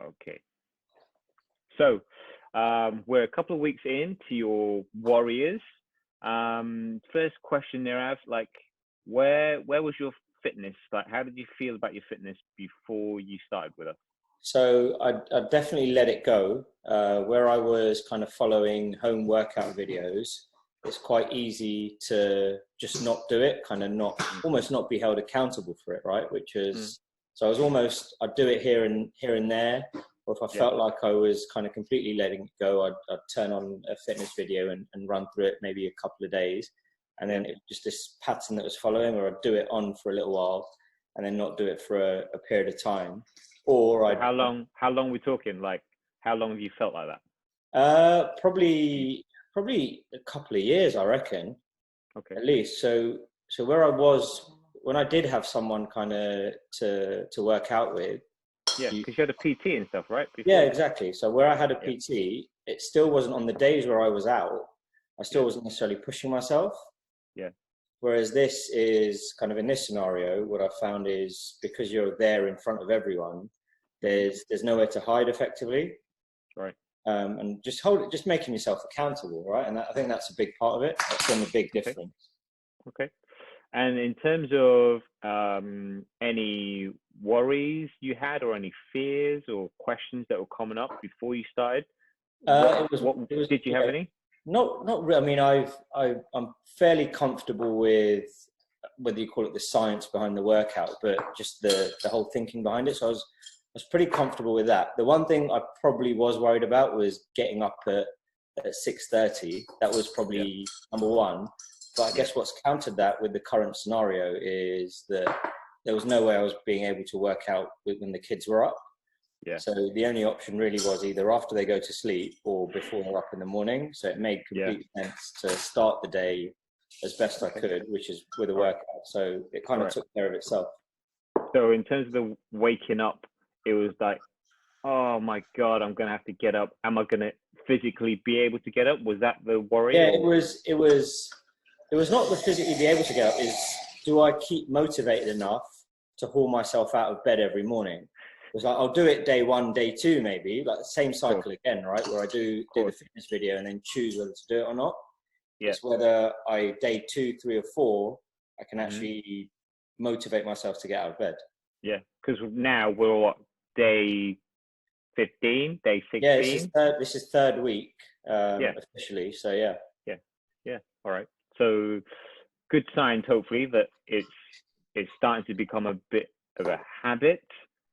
Okay. So we're a couple of weeks into your Warriors. First question, Nirav, like where was your fitness? Like, how did you feel about your fitness before you started with us? So I definitely let it go. Where I was kind of following home workout videos, it's quite easy to just not do it, kind of almost not be held accountable for it, right? Which is, so I'd do it here and there, or if I felt like I was kind of completely letting it go, I'd turn on a fitness video and run through it maybe a couple of days. And then it was just this pattern that was following, or I'd do it on for a little while and then not do it for a period of time. Or how long are we talking? Like, how long have you felt like that? Probably a couple of years, I reckon. Okay. At least. So where I was when I did have someone kind of to work out with. Yeah, because you had a PT and stuff, right? Before. Yeah, exactly. So where I had a PT, it still wasn't on the days where I was out. I still wasn't necessarily pushing myself. Yeah. Whereas this is kind of in this scenario, what I found is because you're there in front of everyone, there's nowhere to hide effectively. Right. And just making yourself accountable, right? And I think that's a big part of it. That's been a big difference. Okay. And in terms of any worries you had, or any fears or questions that were coming up before you started, did you have any? Not really. I mean, I'm fairly comfortable with whether you call it the science behind the workout, but just the whole thinking behind it. So I was pretty comfortable with that. The one thing I probably was worried about was getting up at 6:30. That was probably number one. But I guess what's countered that with the current scenario is that there was no way I was being able to work out when the kids were up. Yeah. So the only option really was either after they go to sleep or before they're up in the morning. So it made complete sense to start the day as best I could, which is with a workout. So it kind of took care of itself. So in terms of the waking up, it was like, oh my God, I'm going to have to get up. Am I going to physically be able to get up? Was that the worry? Yeah, it was not the physically be able to get up. Is do I keep motivated enough to haul myself out of bed every morning? Because I'll do it day one, day two, maybe like the same cycle again, right? Where I do the fitness video and then choose whether to do it or not. Yeah. It's whether day 2, 3, or 4, I can actually motivate myself to get out of bed. Yeah, because now we're what, day 15, day 16? Yeah, this is third week officially. So yeah. All right. So good signs, hopefully, that it's starting to become a bit of a habit.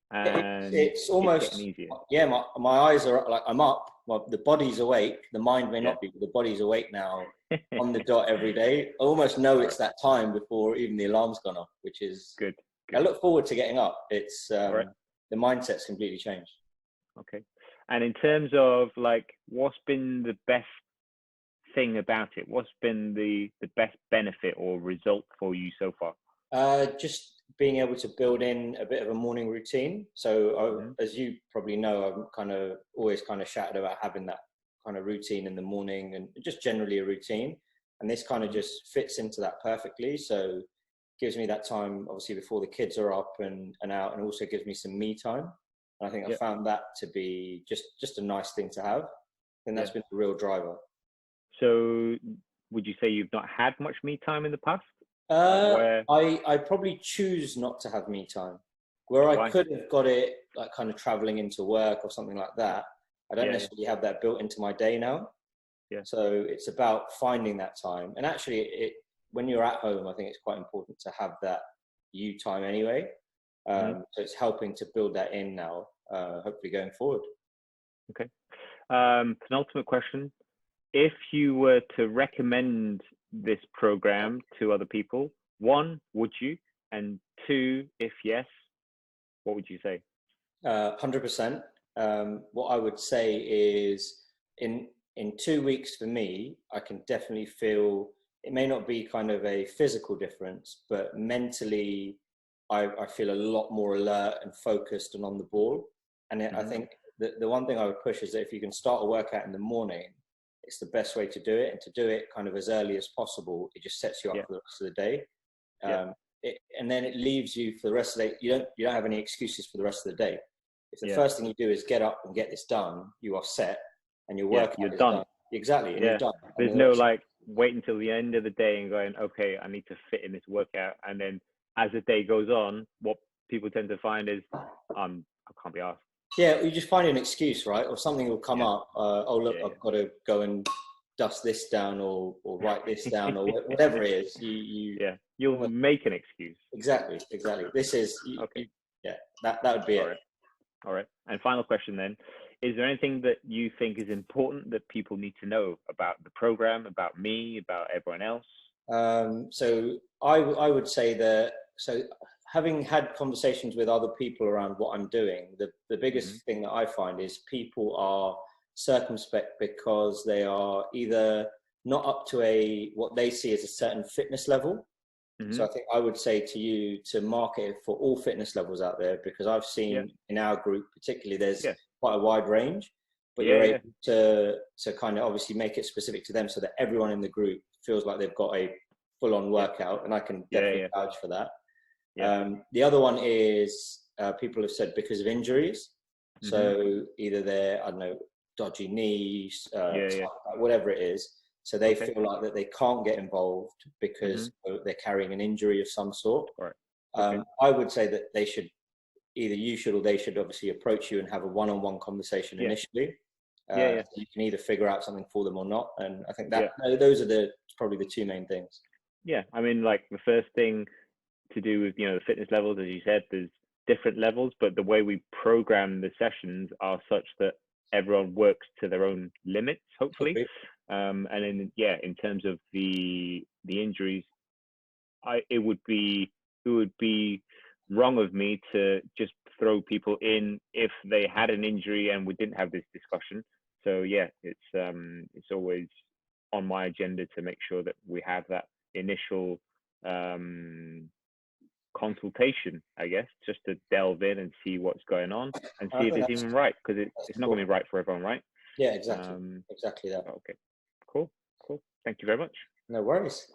And it's almost easier. Yeah, my eyes are like, I'm up. The body's awake. The mind may not be, but the body's awake now on the dot every day. I almost know it's that time before even the alarm's gone off, which is good. I look forward to getting up. It's the mindset's completely changed. Okay. And in terms of like, what's been the best thing about it? What's been the best benefit or result for you so far? Just being able to build in a bit of a morning routine. So as you probably know, I'm kind of always kind of shouted about having that kind of routine in the morning and just generally a routine. And this kind of just fits into that perfectly. So gives me that time, obviously, before the kids are up and out, and also gives me some me time. And I think I found that to be just a nice thing to have. And that's been the real driver. So would you say you've not had much me time in the past? I probably choose not to have me time. Where I could have got it, like kind of traveling into work or something like that, I don't necessarily have that built into my day now. Yeah. So it's about finding that time. And actually, when you're at home, I think it's quite important to have that you time anyway. So it's helping to build that in now, hopefully going forward. Okay. Penultimate question. If you were to recommend this program to other people, 1, would you? And 2, if yes, what would you say? 100%. What I would say is in 2 weeks for me, I can definitely feel, it may not be kind of a physical difference, but mentally, I feel a lot more alert and focused and on the ball. And I think the one thing I would push is that if you can start a workout in the morning, it's the best way to do it, and to do it kind of as early as possible. It just sets you up for the rest of the day. And then it leaves you for the rest of the day. You don't have any excuses for the rest of the day. If the first thing you do is get up and get this done, you are set, and your workout you're is done. done. Exactly, and you're done. There's no like wait until the end of the day and going, okay, I need to fit in this workout. And then as the day goes on, what people tend to find is, I can't be asked. Yeah, you just find an excuse, right? Or something will come up. Oh, look, I've got to go and dust this down or write this down or whatever it is. You'll make an excuse. Exactly. This is, that would be it. All right. And final question then. Is there anything that you think is important that people need to know about the program, about me, about everyone else? So I would say that, so having had conversations with other people around what I'm doing, the biggest thing that I find is people are circumspect because they are either not up to what they see as a certain fitness level. So I think I would say to you to market it for all fitness levels out there, because I've seen in our group particularly there's quite a wide range, but you're able to kind of obviously make it specific to them so that everyone in the group feels like they've got a full-on workout, and I can definitely vouch for that. The other one is people have said because of injuries, so either they're, I don't know, dodgy knees, whatever it is. So they feel like that they can't get involved because they're carrying an injury of some sort. I would say that they should, either you should or they should obviously approach you and have a one-on-one conversation initially. So you can either figure out something for them or not. And I think that those are probably the two main things. Yeah, I mean, like the first thing to do with, the fitness levels, as you said, there's different levels, but the way we program the sessions are such that everyone works to their own limits, hopefully. And then, in terms of the injuries, it would be wrong of me to just throw people in if they had an injury and we didn't have this discussion. So it's always on my agenda to make sure that we have that initial consultation, I guess, just to delve in and see what's going on and see if it's even right, because it's not going to be right for everyone, right? Yeah, exactly. Exactly that. Okay, cool. Thank you very much. No worries.